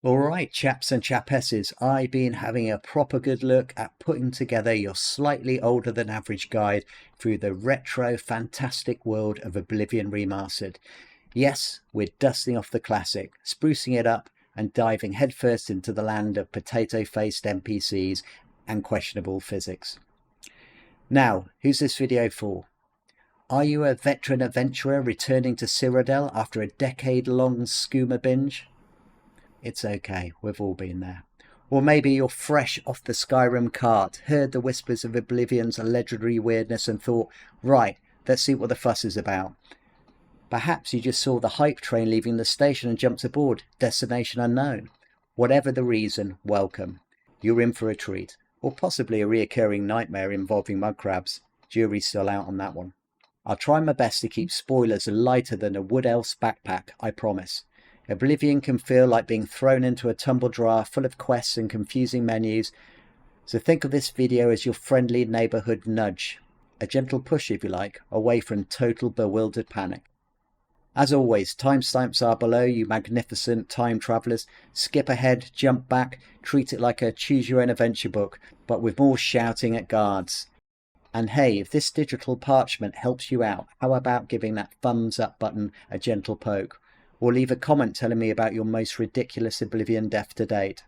Alright, chaps and chapesses, I've been having a proper good look at putting together your slightly older than average guide through the retro fantastic world of Oblivion Remastered. Yes, we're dusting off the classic, sprucing it up and diving headfirst into the land of potato-faced NPCs and questionable physics. Now, who's this video for? Are you a veteran adventurer returning to Cyrodiil after a decade-long skooma binge? It's okay, we've all been there. Or maybe you're fresh off the Skyrim cart, heard the whispers of Oblivion's legendary weirdness and thought, right, let's see what the fuss is about. Perhaps you just saw the hype train leaving the station and jumped aboard, destination unknown. Whatever the reason, welcome. You're in for a treat, or possibly a reoccurring nightmare involving mud crabs. Jury's still out on that one. I'll try my best to keep spoilers lighter than a wood elf's backpack, I promise. Oblivion can feel like being thrown into a tumble dryer full of quests and confusing menus, so think of this video as your friendly neighbourhood nudge. A gentle push, if you like, away from total bewildered panic. As always, timestamps are below, you magnificent time travellers. Skip ahead, jump back, treat it like a choose-your-own-adventure book, but with more shouting at guards. And hey, if this digital parchment helps you out, how about giving that thumbs up button a gentle poke? Or leave a comment telling me about your most ridiculous Oblivion death to date.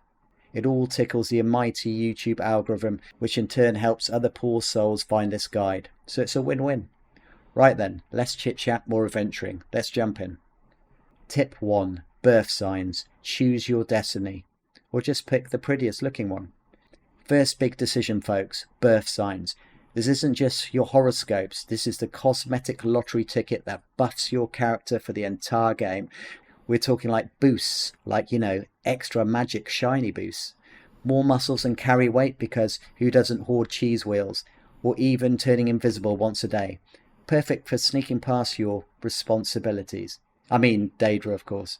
It all tickles the almighty YouTube algorithm, which in turn helps other poor souls find this guide. So it's a win-win. Right then, less chit-chat, more adventuring. Let's jump in. Tip 1. Birth signs. Choose your destiny. Or just pick the prettiest looking one. First big decision, folks. Birth signs. This isn't just your horoscopes, this is the cosmetic lottery ticket that buffs your character for the entire game. We're talking like boosts, like, extra magic shiny boosts. More muscles and carry weight because who doesn't hoard cheese wheels? Or even turning invisible once a day. Perfect for sneaking past your responsibilities. I mean, Daedra, of course.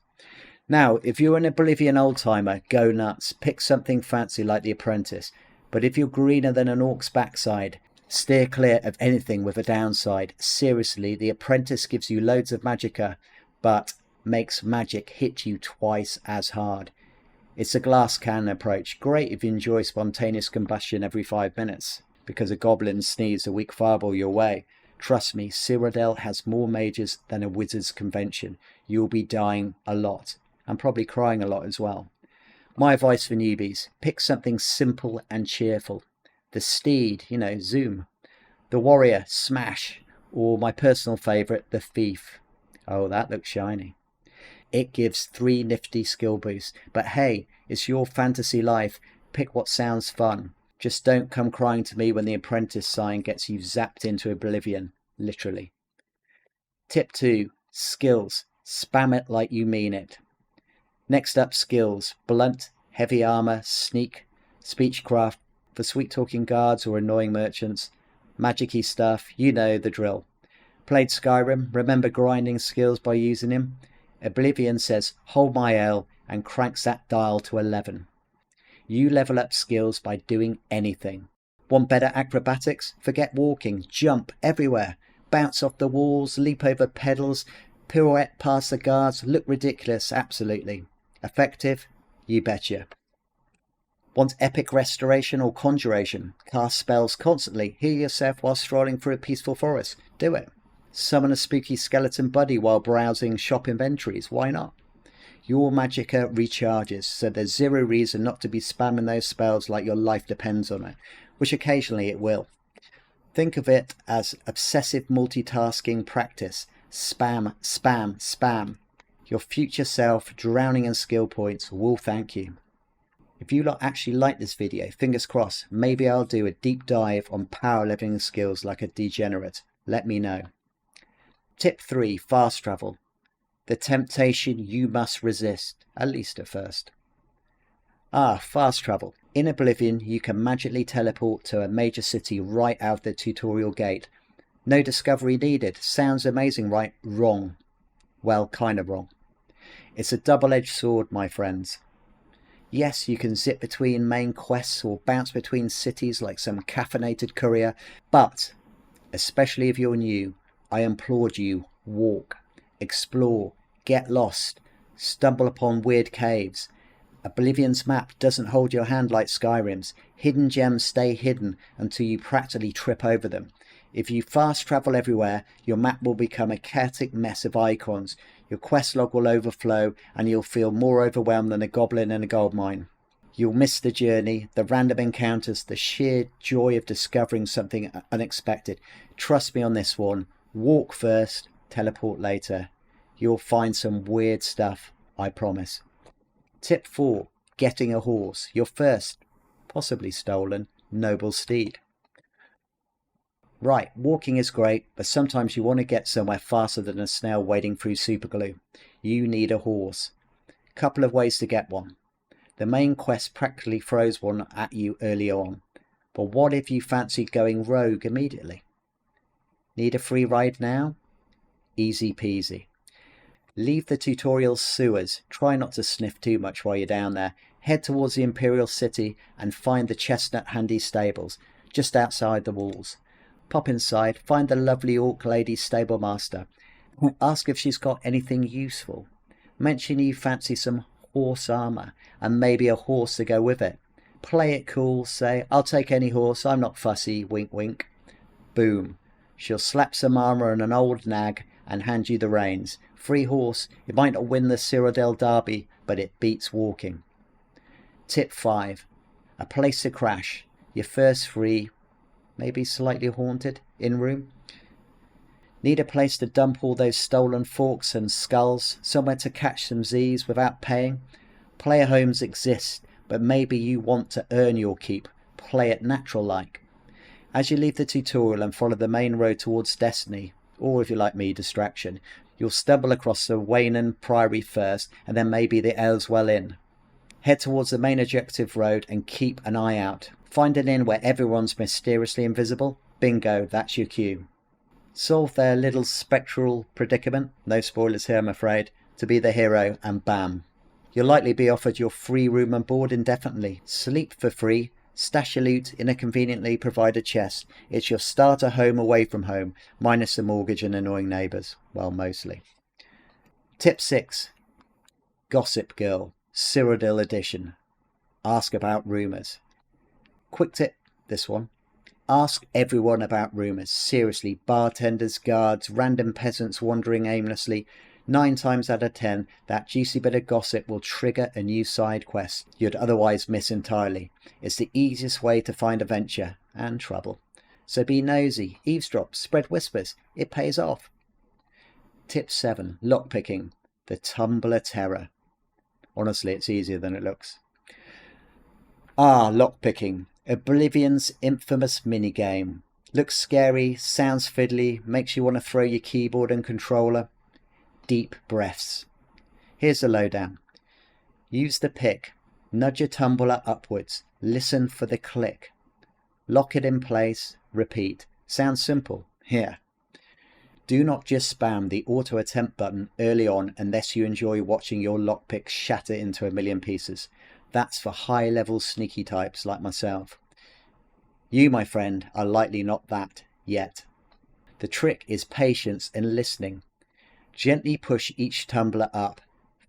Now, if you're an Oblivion old-timer, go nuts. Pick something fancy like The Apprentice. But if you're greener than an orc's backside, steer clear of anything with a downside. Seriously, The Apprentice gives you loads of magicka, but makes magic hit you twice as hard. It's a glass cannon approach. Great if you enjoy spontaneous combustion every 5 minutes, because a goblin sneezed a weak fireball your way. Trust me, Cyrodiil has more mages than a wizard's convention. You'll be dying a lot, and probably crying a lot as well. My advice for newbies, pick something simple and cheerful. The Steed, Zoom. The Warrior, Smash. Or my personal favourite, the Thief. Oh, that looks shiny. It gives 3 nifty skill boosts. But hey, it's your fantasy life. Pick what sounds fun. Just don't come crying to me when the Apprentice sign gets you zapped into oblivion. Literally. Tip 2. Skills. Spam it like you mean it. Next up, skills. Blunt, heavy armour, sneak, speechcraft, for sweet-talking guards or annoying merchants. Magic-y stuff, you know the drill. Played Skyrim, remember grinding skills by using him? Oblivion says, hold my L, and cranks that dial to 11. You level up skills by doing anything. Want better acrobatics? Forget walking, jump everywhere. Bounce off the walls, leap over pedals, pirouette past the guards, look ridiculous, absolutely. Effective? You betcha. Want epic restoration or conjuration? Cast spells constantly, heal yourself while strolling through a peaceful forest. Do it. Summon a spooky skeleton buddy while browsing shop inventories. Why not? Your magicka recharges, so there's zero reason not to be spamming those spells like your life depends on it, which occasionally it will. Think of it as obsessive multitasking practice. Spam, spam, spam. Your future self, drowning in skill points, will thank you. If you lot actually like this video, fingers crossed, maybe I'll do a deep dive on power leveling skills like a degenerate. Let me know. Tip 3. Fast travel. The temptation you must resist, at least at first. Fast travel. In Oblivion, you can magically teleport to a major city right out of the tutorial gate. No discovery needed. Sounds amazing, right? Wrong. Well, kind of wrong. It's a double-edged sword, my friends. Yes, you can zip between main quests or bounce between cities like some caffeinated courier, but, especially if you're new, I implore you, walk, explore, get lost, stumble upon weird caves. Oblivion's map doesn't hold your hand like Skyrim's. Hidden gems stay hidden until you practically trip over them. If you fast travel everywhere, your map will become a chaotic mess of icons. Your quest log will overflow and you'll feel more overwhelmed than a goblin in a gold mine. You'll miss the journey, the random encounters, the sheer joy of discovering something unexpected. Trust me on this one. Walk first, teleport later. You'll find some weird stuff, I promise. Tip 4. Getting a horse. Your first, possibly stolen, noble steed. Right, walking is great, but sometimes you want to get somewhere faster than a snail wading through superglue. You need a horse. Couple of ways to get one. The main quest practically throws one at you early on. But what if you fancy going rogue immediately? Need a free ride now? Easy peasy. Leave the tutorial sewers, try not to sniff too much while you're down there. Head towards the Imperial City and find the Chestnut Handy stables, just outside the walls. Pop inside, find the lovely Orc Lady stable master. Ask if she's got anything useful. Mention you fancy some horse armour and maybe a horse to go with it. Play it cool, say, I'll take any horse, I'm not fussy, wink wink. Boom. She'll slap some armour on an old nag and hand you the reins. Free horse, it might not win the Cyrodiil derby, but it beats walking. Tip 5. A place to crash. Your first free, maybe slightly haunted, in-room. Need a place to dump all those stolen forks and skulls, somewhere to catch some Z's without paying? Player homes exist, but maybe you want to earn your keep. Play it natural-like. As you leave the tutorial and follow the main road towards Destiny, or if you like me, Distraction, you'll stumble across the Waynon Priory first, and then maybe the Ayleswell Inn. Head towards the main objective road and keep an eye out. Find an inn where everyone's mysteriously invisible. Bingo, that's your cue. Solve their little spectral predicament, no spoilers here I'm afraid, to be the hero, and bam. You'll likely be offered your free room and board indefinitely. Sleep for free. Stash your loot in a conveniently provided chest. It's your starter home away from home, minus the mortgage and annoying neighbours. Well, mostly. Tip 6. Gossip Girl, Cyrodiil edition. Ask about rumours. Quick tip, this one. Ask everyone about rumours. Seriously, bartenders, guards, random peasants wandering aimlessly. 9 times out of 10, that juicy bit of gossip will trigger a new side quest you'd otherwise miss entirely. It's the easiest way to find adventure and trouble. So be nosy, eavesdrop, spread whispers. It pays off. Tip 7. Lockpicking, the Tumbler terror. Honestly, it's easier than it looks. Lockpicking, Oblivion's infamous minigame. Looks scary, sounds fiddly, makes you want to throw your keyboard and controller. Deep breaths. Here's the lowdown. Use the pick. Nudge your tumbler upwards. Listen for the click. Lock it in place. Repeat. Sounds simple. Here. Do not just spam the auto attempt button early on unless you enjoy watching your lockpick shatter into a million pieces. That's for high level sneaky types like myself. You, my friend, are likely not that yet. The trick is patience and listening. Gently push each tumbler up.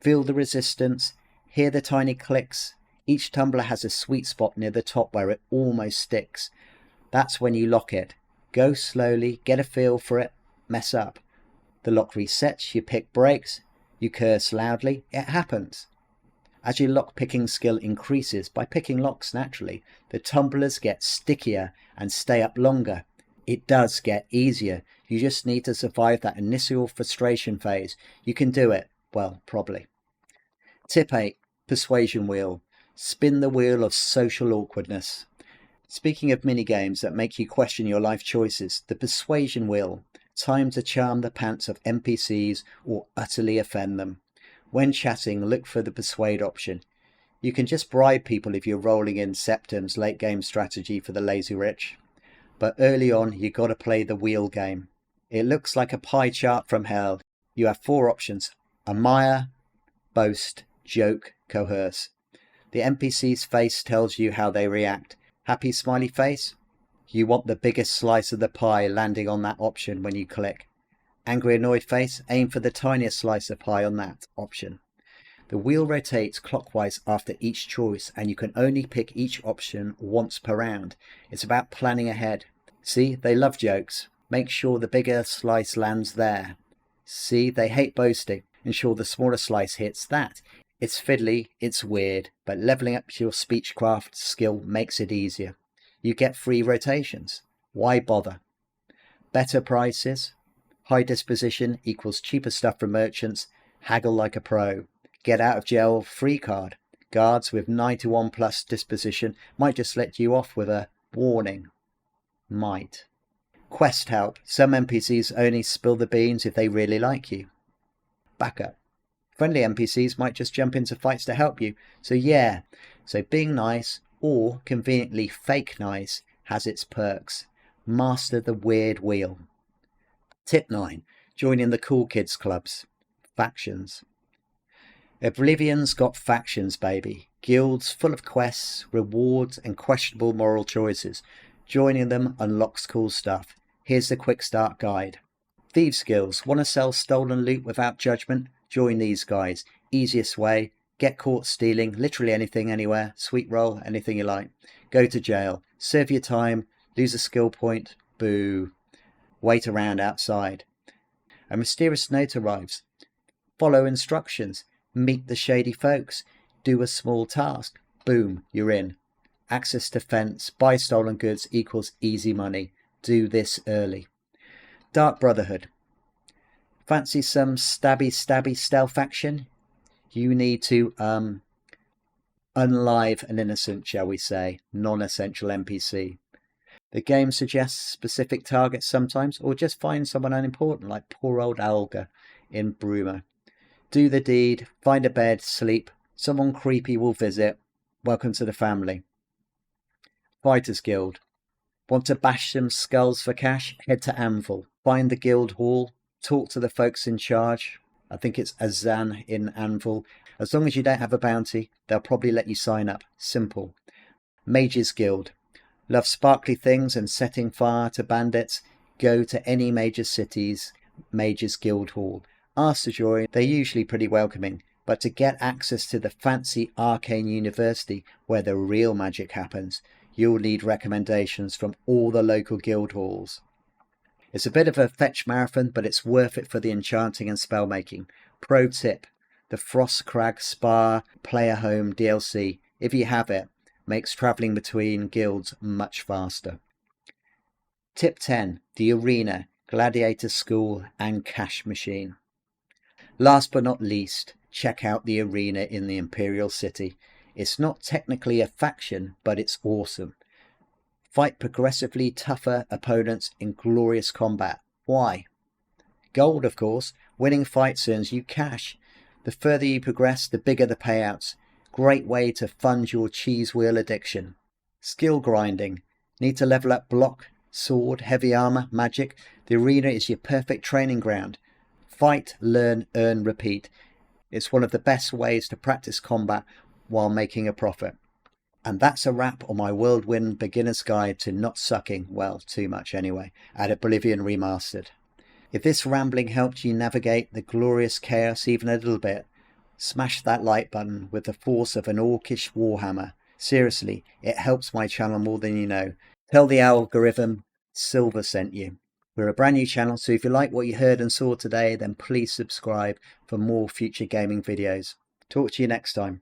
Feel the resistance. Hear the tiny clicks. Each tumbler has a sweet spot near the top where it almost sticks. That's when you lock it. Go slowly, get a feel for it, mess up. The lock resets, your pick breaks, you curse loudly, it happens. As your lock-picking skill increases by picking locks naturally, the tumblers get stickier and stay up longer. It does get easier. You just need to survive that initial frustration phase. You can do it. Well, probably. Tip 8. Persuasion Wheel. Spin the wheel of social awkwardness. Speaking of minigames that make you question your life choices, the Persuasion Wheel. Time to charm the pants of NPCs or utterly offend them. When chatting, look for the Persuade option. You can just bribe people if you're rolling in Septim's late game strategy for the lazy rich. But early on, you got to play the wheel game. It looks like a pie chart from hell. You have 4 options: admire, boast, joke, coerce. The NPC's face tells you how they react. Happy smiley face? You want the biggest slice of the pie landing on that option when you click. Angry annoyed face? Aim for the tiniest slice of pie on that option. The wheel rotates clockwise after each choice, and you can only pick each option once per round. It's about planning ahead. See, they love jokes. Make sure the bigger slice lands there. See, they hate boasting. Ensure the smaller slice hits that. It's fiddly, it's weird, but leveling up your speechcraft skill makes it easier. You get free rotations. Why bother? Better prices. High disposition equals cheaper stuff from merchants. Haggle like a pro. Get out of jail free card. Guards with 91 plus disposition might just let you off with a warning. Might. Quest help. Some NPCs only spill the beans if they really like you. Backup. Friendly NPCs might just jump into fights to help you. So yeah, being nice, or conveniently fake nice, has its perks. Master the weird wheel. Tip 9. Join in the cool kids clubs. Factions. Oblivion's got factions, baby. Guilds full of quests, rewards and questionable moral choices. Joining them unlocks cool stuff. Here's the quick start guide. Thieves Guilds. Want to sell stolen loot without judgment? Join these guys. Easiest way. Get caught stealing literally anything, anywhere. Sweet roll, anything you like. Go to jail. Serve your time. Lose a skill point. Boo. Wait around outside. A mysterious note arrives. Follow instructions. Meet the shady folks. Do a small task. Boom, you're in. Access to fence. Buy stolen goods equals easy money. Do this early. Dark Brotherhood. Fancy some stabby stealth action? You need to unlive an innocent, shall we say, non-essential NPC. The game suggests specific targets sometimes, or just find someone unimportant like poor old Alga in Bruma. Do the deed, find a bed, sleep, someone creepy will visit. Welcome to the family. Fighters Guild. Want to bash some skulls for cash? Head to Anvil. Find the guild hall. Talk to the folks in charge. I think it's Azan in Anvil. As long as you don't have a bounty, they'll probably let you sign up. Simple. Mages Guild. Love sparkly things and setting fire to bandits? Go to any major city's Mages Guild hall. Ask to join. They're usually pretty welcoming. But to get access to the fancy arcane university where the real magic happens, you'll need recommendations from all the local guild halls. It's a bit of a fetch marathon, but it's worth it for the enchanting and spellmaking. Pro tip. The Frostcrag Spa Player Home DLC, if you have it, makes travelling between guilds much faster. Tip 10. The Arena, Gladiator School and Cash Machine. Last but not least, check out the Arena in the Imperial City. It's not technically a faction, but it's awesome. Fight progressively tougher opponents in glorious combat. Why? Gold, of course. Winning fights earns you cash. The further you progress, the bigger the payouts. Great way to fund your cheese wheel addiction. Skill grinding. Need to level up block, sword, heavy armor, magic? The Arena is your perfect training ground. Fight, learn, earn, repeat. It's one of the best ways to practice combat while making a profit. And that's a wrap on my whirlwind beginner's guide to not sucking, well, too much anyway, at Oblivion Remastered. If this rambling helped you navigate the glorious chaos even a little bit, smash that like button with the force of an orcish warhammer. Seriously, it helps my channel more than you know. Tell the algorithm Silver sent you. We're a brand new channel, so if you like what you heard and saw today, then please subscribe for more future gaming videos. Talk to you next time.